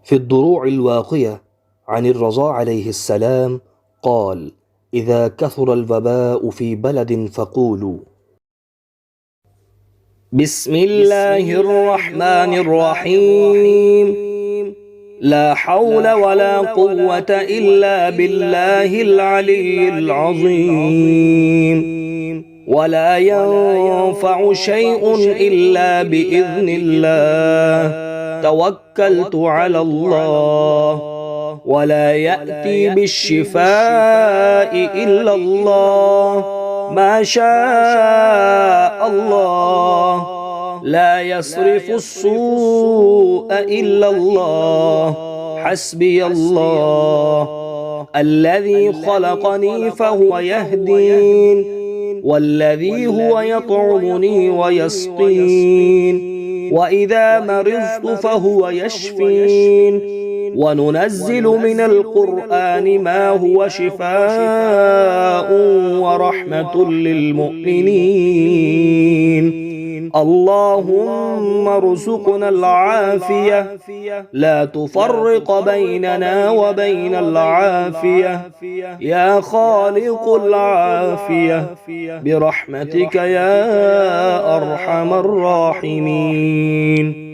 في الضروع الواقية عن الرضا عليه السلام قال: إذا كثر الوباء في بلد فقولوا بسم الله الرحمن الرحيم، لا حول ولا قوة إلا بالله العلي العظيم. ولا ينفع شيء إلا بإذن الله. توكلت على الله، ولا يأتي بالشفاء إلا الله ما شاء الله. لا يصرف السوء إلا الله. حسبي الله الذي خلقني فهو يهدين، والذي هو يطعمني ويسقين، وإذا مرضت فهو يشفين. وننزل من القرآن ما هو شفاء ورحمة للمؤمنين. اللهم ارزقنا العافية، لا تفرق بيننا وبين العافية، يا خالق العافية، برحمتك يا أرحم الراحمين.